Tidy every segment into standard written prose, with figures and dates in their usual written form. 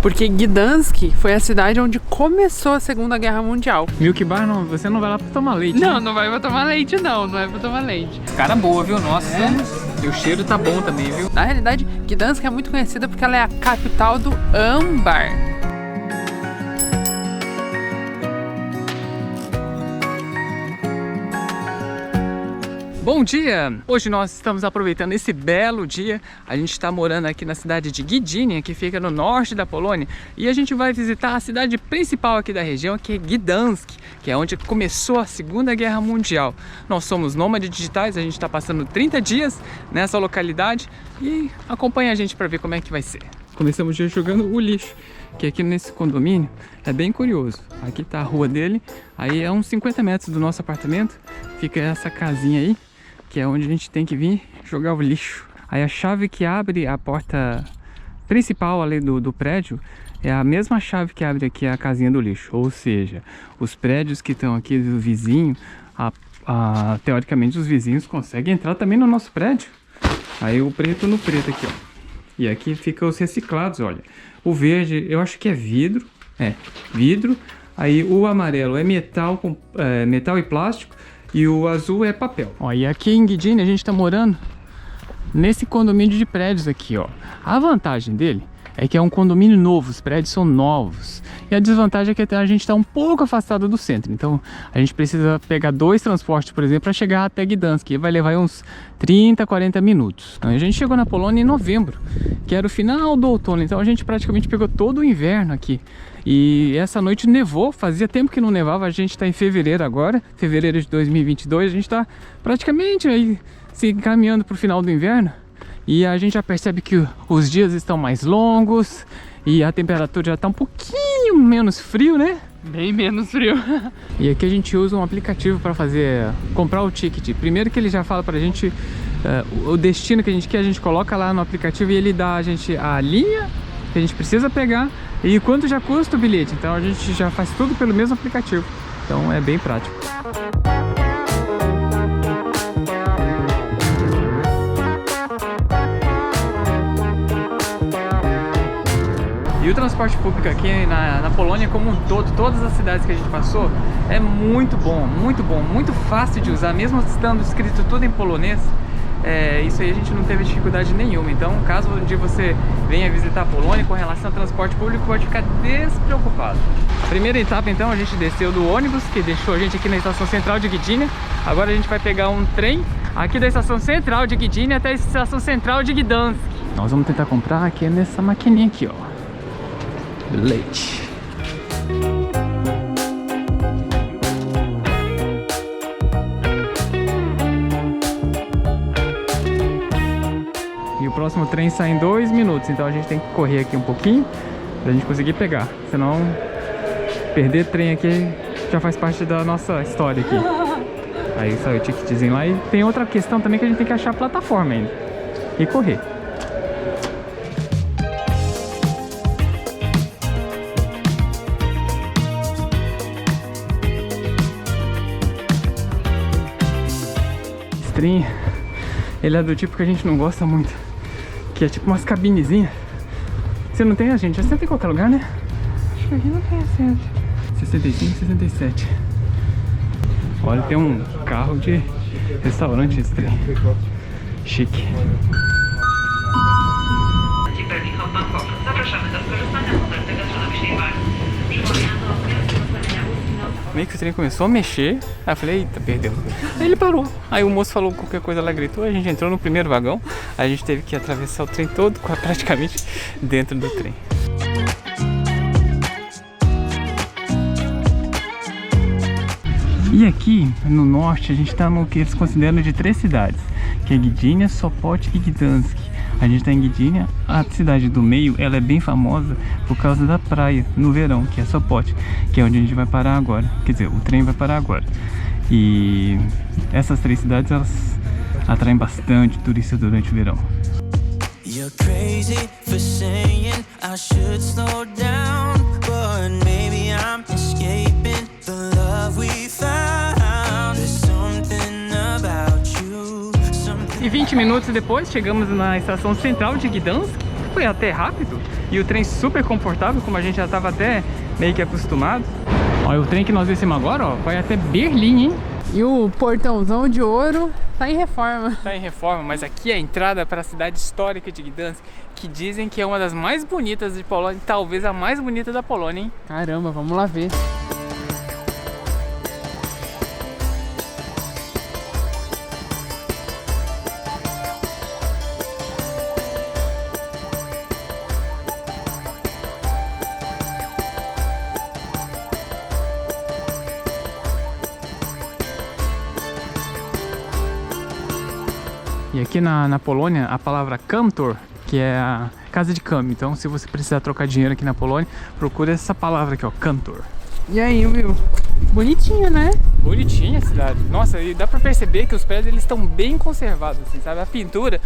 Porque Gdansk foi a cidade onde começou a Segunda Guerra Mundial. Milk Bar, não, você não vai lá pra tomar leite. Não, né? não vai pra tomar leite não, não é pra tomar leite. Cara boa, viu? Nossa. E o cheiro tá bom também, viu? Na realidade, Gdansk é muito conhecida porque ela é a capital do âmbar. Bom dia! Hoje nós estamos aproveitando esse belo dia. A gente está morando aqui na cidade de Gdynia, que fica no norte da Polônia. E a gente vai visitar a cidade principal aqui da região, que é Gdansk, que é onde começou a Segunda Guerra Mundial. Nós somos nômades digitais, a gente está passando 30 dias nessa localidade e acompanha a gente para ver como é que vai ser. Começamos o dia jogando o lixo, que aqui nesse condomínio é bem curioso. Aqui tá a rua dele, aí é uns 50 metros do nosso apartamento, fica essa casinha aí, que é onde a gente tem que vir jogar o lixo. Aí a chave que abre a porta principal ali do prédio é a mesma chave que abre aqui a casinha do lixo. Ou seja, os prédios que estão aqui do vizinho, teoricamente os vizinhos conseguem entrar também no nosso prédio. Aí o preto no preto aqui, ó. E aqui fica os reciclados, olha. O verde eu acho que é vidro. É, vidro. Aí o amarelo é metal, metal e plástico. E o azul é papel. Ó, e aqui em Gdynia a gente tá morando nesse condomínio de prédios aqui, ó. A vantagem dele é que é um condomínio novo, os prédios são novos. E a desvantagem é que a gente tá um pouco afastado do centro. Então a gente precisa pegar 2 transportes, por exemplo, para chegar até Gdansk. Que vai levar uns 30, 40 minutos. A gente chegou na Polônia em novembro, que era o final do outono. Então a gente praticamente pegou todo o inverno aqui. E essa noite nevou, fazia tempo que não nevava, a gente está em fevereiro agora, fevereiro de 2022, a gente está praticamente aí se encaminhando para o final do inverno. E a gente já percebe que os dias estão mais longos e a temperatura já está um pouquinho menos frio, né? Bem menos frio. E aqui a gente usa um aplicativo para comprar o ticket. Primeiro que ele já fala para a gente o destino que a gente quer, a gente coloca lá no aplicativo e ele dá a gente a linha que a gente precisa pegar e quanto já custa o bilhete. Então a gente já faz tudo pelo mesmo aplicativo. Então é bem prático. E o transporte público aqui na Polônia como um todo, todas as cidades que a gente passou, é muito bom, muito fácil de usar, mesmo estando escrito tudo em polonês. Isso aí a gente não teve dificuldade nenhuma. Então, caso um dia você venha visitar a Polônia com relação ao transporte público, pode ficar despreocupado. Primeira etapa, então, a gente desceu do ônibus que deixou a gente aqui na estação central de Gdynia. Agora a gente vai pegar um trem aqui da estação central de Gdynia até a estação central de Gdansk. Nós vamos tentar comprar aqui nessa maquininha aqui, ó. Leite. E o próximo trem sai em 2 minutos, então a gente tem que correr aqui um pouquinho pra gente conseguir pegar, senão perder trem aqui já faz parte da nossa história aqui. Aí sai o ticketzinho lá e tem outra questão também que a gente tem que achar a plataforma ainda e correr. Esse trem, ele é do tipo que a gente não gosta muito, que é tipo umas cabinezinhas. Você não tem assento? Assento em qualquer lugar, né? Acho que aqui não tem assento. 65, 67. Olha, tem um carro de restaurante esse trem. Chique. Meio que o trem começou a mexer, aí eu falei, eita, perdeu. Aí ele parou, aí o moço falou qualquer coisa, ela gritou, a gente entrou no primeiro vagão, aí a gente teve que atravessar o trem todo, praticamente dentro do trem. E aqui no norte a gente está no que eles consideram de 3 cidades, que é Gdynia, Sopot e Gdansk. A gente está em Gdynia, a cidade do meio, ela é bem famosa por causa da praia no verão, que é Sopot, que é onde a gente vai parar agora. Quer dizer, o trem vai parar agora. E essas 3 cidades, elas atraem bastante turista durante o verão. You're crazy for saying I should slow down, but maybe I'm escaping the love we found. There's something about you. E 20 minutos depois chegamos na estação central de Gdansk. Foi até rápido. E o trem super confortável, como a gente já estava até meio que acostumado. Olha, o trem que nós descemos agora, ó, vai até Berlim, hein? E o portãozão de ouro tá em reforma. Tá em reforma, mas aqui é a entrada para a cidade histórica de Gdansk, que dizem que é uma das mais bonitas de Polônia, talvez a mais bonita da Polônia, hein? Caramba, vamos lá ver. E aqui na Polônia, a palavra kantor, que é a casa de câmbio. Então, se você precisar trocar dinheiro aqui na Polônia, procure essa palavra aqui, ó, kantor. E aí, Will? Bonitinha, né? Bonitinha a cidade. Nossa, e dá pra perceber que os prédios eles estão bem conservados, assim, sabe? A pintura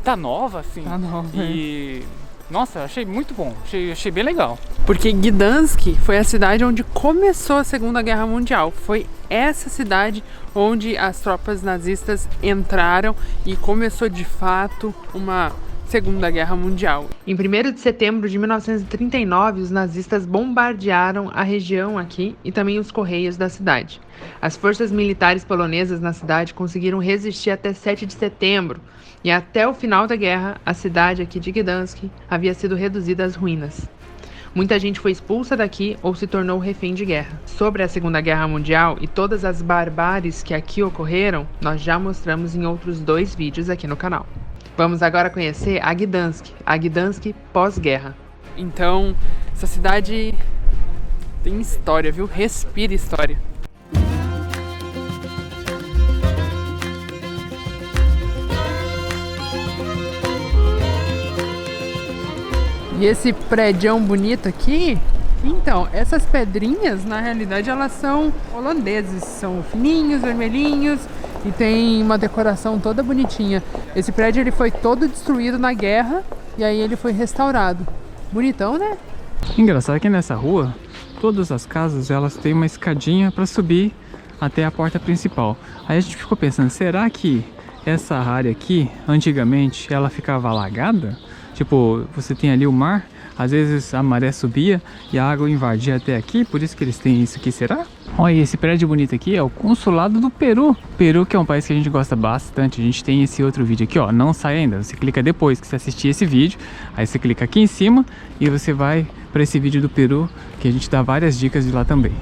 tá nova, assim. Tá nova. E... nossa, achei muito bom. Achei bem legal. Porque Gdansk foi a cidade onde começou a Segunda Guerra Mundial. Foi essa cidade onde as tropas nazistas entraram e começou de fato uma Segunda Guerra Mundial. Em 1º de setembro de 1939, os nazistas bombardearam a região aqui e também os correios da cidade. As forças militares polonesas na cidade conseguiram resistir até 7 de setembro. E até o final da guerra, a cidade aqui de Gdansk havia sido reduzida às ruínas. Muita gente foi expulsa daqui ou se tornou refém de guerra. Sobre a Segunda Guerra Mundial e todas as barbáries que aqui ocorreram, nós já mostramos em outros 2 vídeos aqui no canal. Vamos agora conhecer a Gdansk pós-guerra. Então, essa cidade tem história, viu? Respira história. E esse prédião bonito aqui, então, essas pedrinhas, na realidade, elas são holandeses, são fininhos, vermelhinhos e tem uma decoração toda bonitinha. Esse prédio ele foi todo destruído na guerra e aí ele foi restaurado. Bonitão, né? Engraçado que nessa rua, todas as casas elas têm uma escadinha para subir até a porta principal. Aí a gente ficou pensando, será que essa área aqui, antigamente, ela ficava alagada? Tipo, você tem ali o mar, às vezes a maré subia e a água invadia até aqui, por isso que eles têm isso aqui, será? Olha, esse prédio bonito aqui é o consulado do Peru. Peru, que é um país que a gente gosta bastante. A gente tem esse outro vídeo aqui, ó, não sai ainda. Você clica depois que você assistir esse vídeo, aí você clica aqui em cima e você vai para esse vídeo do Peru, que a gente dá várias dicas de lá também.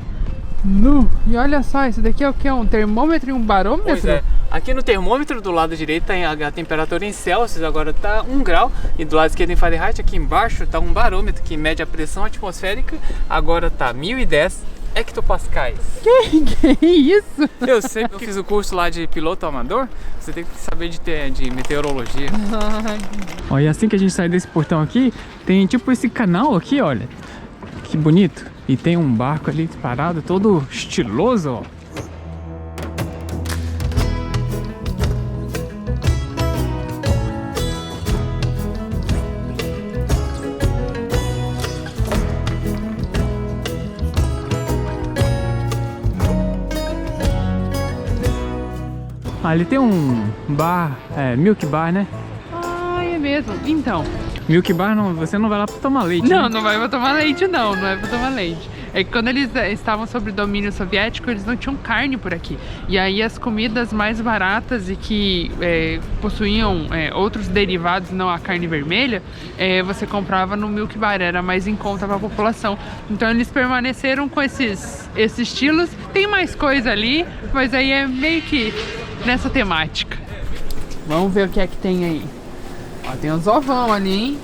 E olha só, isso daqui é o que? Um termômetro e um barômetro? Pois é. Aqui no termômetro do lado direito tá a temperatura em Celsius, agora tá 1 grau. E do lado esquerdo em Fahrenheit, aqui embaixo tá um barômetro que mede a pressão atmosférica. Agora tá 1010 hectopascais. Que isso? Eu sei, eu fiz o curso lá de piloto amador. Você tem que saber de meteorologia. Olha, e assim que a gente sai desse portão aqui, tem tipo esse canal aqui, olha. Que bonito. E tem um barco ali parado, todo estiloso, ó. Ali tem um bar, Milk Bar, né? Ah, é mesmo. Então. Milk Bar, não, você não vai lá pra tomar leite, Não, né? não vai pra tomar leite, não é pra tomar leite. É que quando eles estavam sob domínio soviético, eles não tinham carne por aqui. E aí as comidas mais baratas e que possuíam outros derivados, não a carne vermelha, você comprava no Milk Bar, era mais em conta para a população. Então eles permaneceram com esses estilos. Tem mais coisa ali, mas aí é meio que nessa temática. Vamos ver o que é que tem aí. Ó, tem uns ovão ali, hein?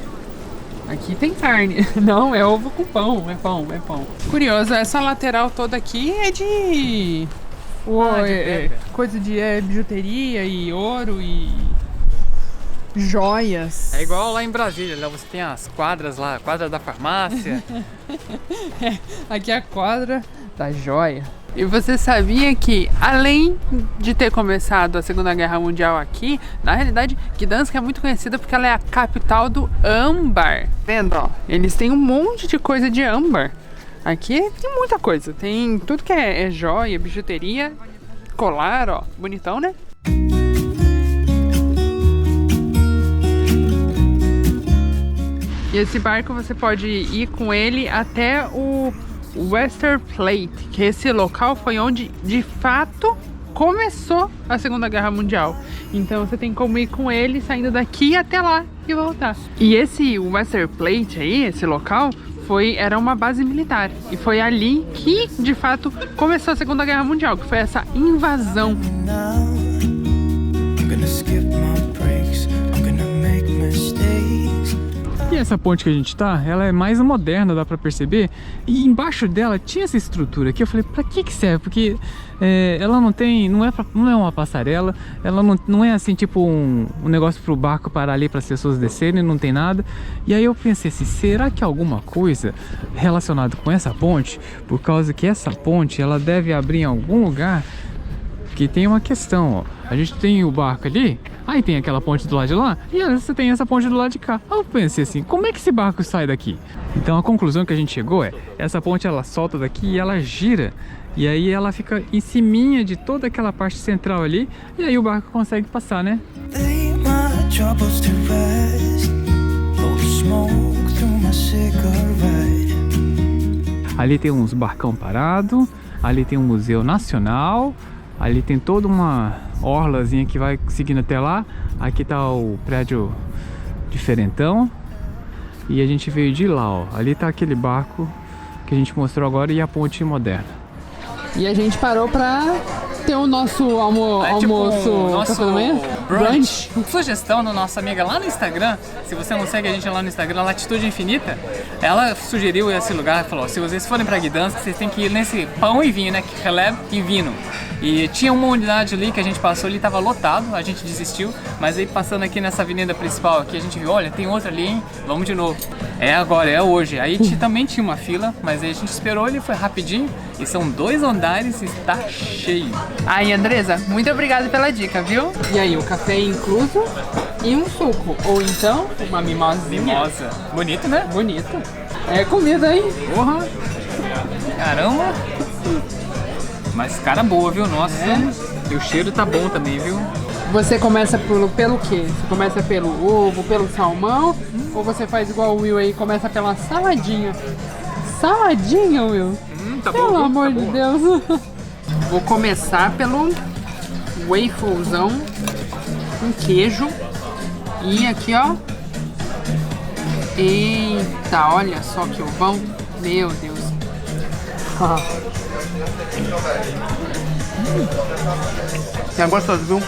Aqui tem carne. Não, é ovo com pão. É pão. Curioso, essa lateral toda aqui é de... coisa de bijuteria e ouro e joias. É igual lá em Brasília, lá você tem as quadras lá, a quadra da farmácia. Aqui é a quadra da joia. E você sabia que, além de ter começado a Segunda Guerra Mundial aqui, na realidade, Gdansk é muito conhecida porque ela é a capital do âmbar. Vendo, ó, eles têm um monte de coisa de âmbar. Aqui tem muita coisa, tem tudo que é joia, bijuteria, colar, ó, bonitão, né? E esse barco você pode ir com ele até o Westerplatte, que esse local foi onde de fato começou a Segunda Guerra Mundial. Então você tem como ir com ele saindo daqui até lá e voltar. E esse Westerplatte aí, esse local, era uma base militar. E foi ali que de fato começou a Segunda Guerra Mundial, que foi essa invasão. E essa ponte que a gente tá, ela é mais moderna, dá pra perceber. E embaixo dela tinha essa estrutura aqui. Eu falei, pra que serve? Porque ela não tem, não é uma passarela. Ela não é assim, tipo um negócio pro barco parar ali para as pessoas descerem, não tem nada. E aí eu pensei assim, será que alguma coisa relacionada com essa ponte? Por causa que essa ponte, ela deve abrir em algum lugar. Que tem uma questão, ó. A gente tem o barco ali, aí tem aquela ponte do lado de lá, e aí você tem essa ponte do lado de cá. Aí eu pensei assim, como é que esse barco sai daqui? Então a conclusão que a gente chegou essa ponte ela solta daqui e ela gira. E aí ela fica em ciminha de toda aquela parte central ali, e aí o barco consegue passar, né? Ali tem uns barcão parado, ali tem um museu nacional. Ali tem toda uma orlazinha que vai seguindo até lá. Aqui tá o prédio diferentão. E a gente veio de lá, ó. Ali tá aquele barco que a gente mostrou agora e a ponte moderna. E a gente parou pra ter o nosso almoço, nosso café da manhã? Brunch. Sugestão da nossa amiga lá no Instagram. Se você não segue a gente lá no Instagram, Latitude Infinita, ela sugeriu esse lugar. Falou, se vocês forem pra Gdansk, vocês têm que ir nesse pão e vinho, né? Kheleb e Vino. E tinha uma unidade ali que a gente passou ali, tava lotado, a gente desistiu. Mas aí passando aqui nessa avenida principal aqui, a gente viu, olha, tem outra ali, hein? Vamos de novo. É agora, é hoje. Aí também tinha uma fila, mas aí a gente esperou, ele foi rapidinho. E são 2 andares e está cheio. Aí, Andresa, muito obrigada pela dica, viu? E aí, o café é incluso e um suco. Ou então, uma mimosinha. Mimosa. Bonito, né? Bonito. É comida, hein? Porra. Caramba. Mas cara boa, viu? Nossa. E o cheiro tá bom também, viu? Você começa pelo quê? Você começa pelo ovo, pelo salmão? Ou você faz igual o Will aí, começa pela saladinha? Saladinha, Will? Tá bom. Pelo amor de Deus. Vou começar pelo wafelzão com queijo. E aqui, ó. Eita, olha só que ovão. Meu Deus. É gostoso, viu?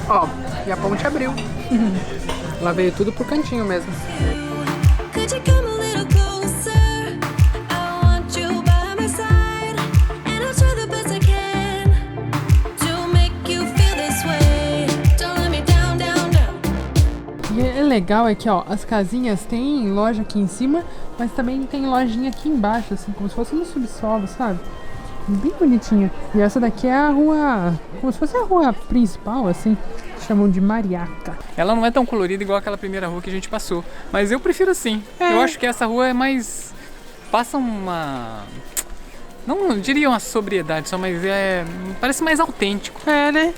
Ó, e a ponte abriu. Ela veio tudo pro cantinho mesmo. E é legal é que, ó, as casinhas tem loja aqui em cima, mas também tem lojinha aqui embaixo, assim, como se fosse no subsolo, sabe? Bem bonitinha. E essa daqui é a rua, como se fosse a rua principal, assim, chamam de Mariaca. Ela não é tão colorida igual aquela primeira rua que a gente passou, mas eu prefiro assim. Eu acho que essa rua é mais... passa uma... não diria uma sobriedade só, mas parece mais autêntico. É, né?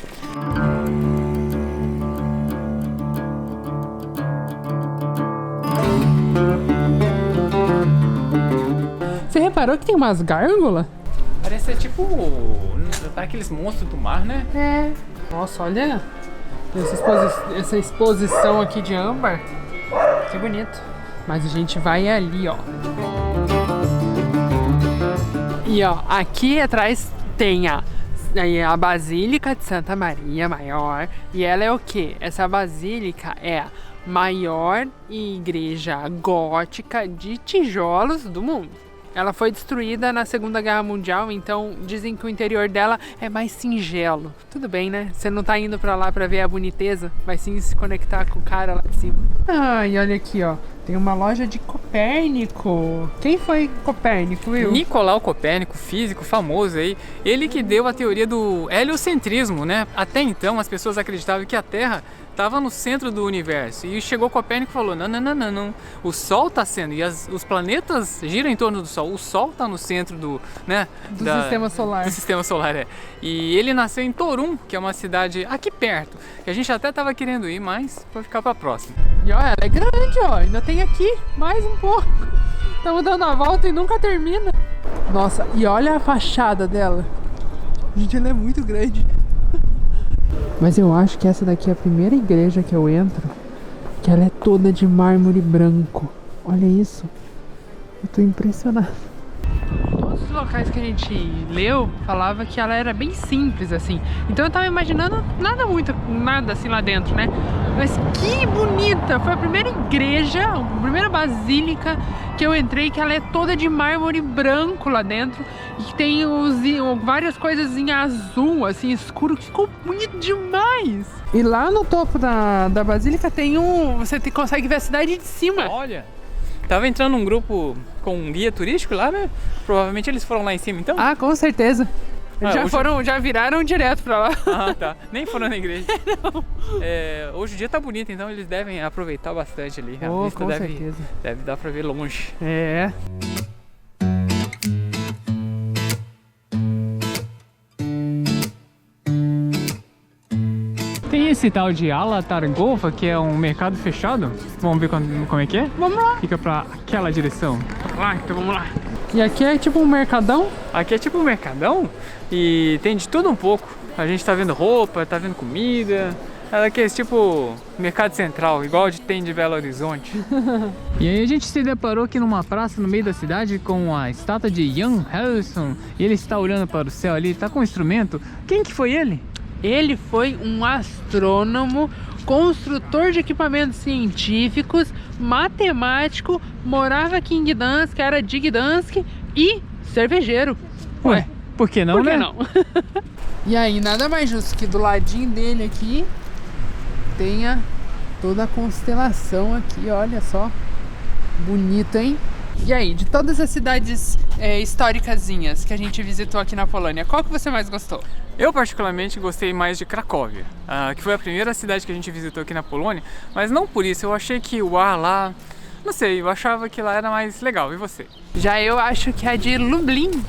Você reparou que tem umas gárgulas? Parece ser tipo aqueles monstros do mar, né? É. Nossa, olha essa exposição aqui de âmbar. Que bonito. Mas a gente vai ali, ó. E ó, aqui atrás tem a Basílica de Santa Maria Maior. E ela é o quê? Essa basílica é a maior igreja gótica de tijolos do mundo. Ela foi destruída na Segunda Guerra Mundial, então dizem que o interior dela é mais singelo. Tudo bem, né? Você não tá indo pra lá pra ver a boniteza, mas sim se conectar com o cara lá de cima. Ah, e olha aqui, ó. Tem uma loja de Copérnico. Quem foi Copérnico, Will? Nicolau Copérnico, físico famoso aí, ele que deu a teoria do heliocentrismo, né? Até então as pessoas acreditavam que a Terra estava no centro do universo. E chegou Copérnico e falou: não. O Sol está sendo, e os planetas giram em torno do Sol. O Sol está no centro do sistema solar. Do sistema solar, é. E ele nasceu em Torum, que é uma cidade aqui perto, que a gente até estava querendo ir, mas vai ficar para a próxima. E olha, ela é grande, ó. Ainda tem aqui mais um pouco. Estamos dando a volta e nunca termina. Nossa, e olha a fachada dela. Gente, ela é muito grande. Mas eu acho que essa daqui é a primeira igreja que eu entro, que ela é toda de mármore branco. Olha isso. Eu tô impressionado. Todos os locais que a gente leu falava que ela era bem simples, assim. Então eu tava imaginando nada assim lá dentro, né? Mas que bonita! Foi a primeira igreja, a primeira basílica que eu entrei, que ela é toda de mármore branco lá dentro. E que tem várias coisas em azul, assim, escuro, que ficou bonito demais! E lá no topo da basílica tem você consegue ver a cidade de cima. Olha! Tava entrando um grupo com um guia turístico lá, né? Provavelmente eles foram lá em cima, então? Ah, com certeza. Já viraram direto pra lá. Ah, tá. Nem foram na igreja. Não. Hoje o dia tá bonito, então eles devem aproveitar bastante ali. A vista com certeza. Deve dar pra ver longe. É. Tem esse tal de Alatargova, que é um mercado fechado. Vamos ver como é que é? Vamos lá. Fica pra aquela direção. Lá, então vamos lá. E aqui é tipo um mercadão? Aqui é tipo um mercadão e tem de tudo um pouco. A gente tá vendo roupa, tá vendo comida. Aqui é tipo mercado central, igual tem de Belo Horizonte. E aí a gente se deparou aqui numa praça no meio da cidade com a estátua de Jan Harrison. E ele está olhando para o céu ali, tá com um instrumento. Quem que foi ele? Ele foi um astrônomo, construtor de equipamentos científicos, matemático, morava aqui em Gdansk, era de Gdansk e cervejeiro. Ué, por que não, por que né? não? E aí, nada mais justo que do ladinho dele aqui tenha toda a constelação aqui, olha só. Bonito, hein? E aí, de todas as cidades históricazinhas que a gente visitou aqui na Polônia, qual que você mais gostou? Eu particularmente gostei mais de Cracóvia, que foi a primeira cidade que a gente visitou aqui na Polônia, mas não por isso, eu achei que o ar lá, não sei, eu achava que lá era mais legal. E você? Já eu acho que a de Lublin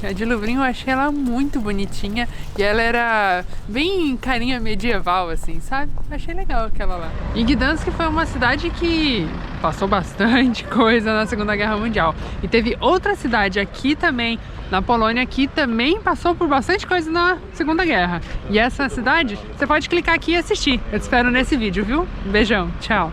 eu achei ela muito bonitinha e ela era bem carinha medieval, assim, sabe? Achei legal aquela lá. E Gdansk foi uma cidade que passou bastante coisa na Segunda Guerra Mundial. E teve outra cidade aqui também, na Polônia, que também passou por bastante coisa na Segunda Guerra. E essa cidade, você pode clicar aqui e assistir. Eu te espero nesse vídeo, viu? Um beijão, tchau!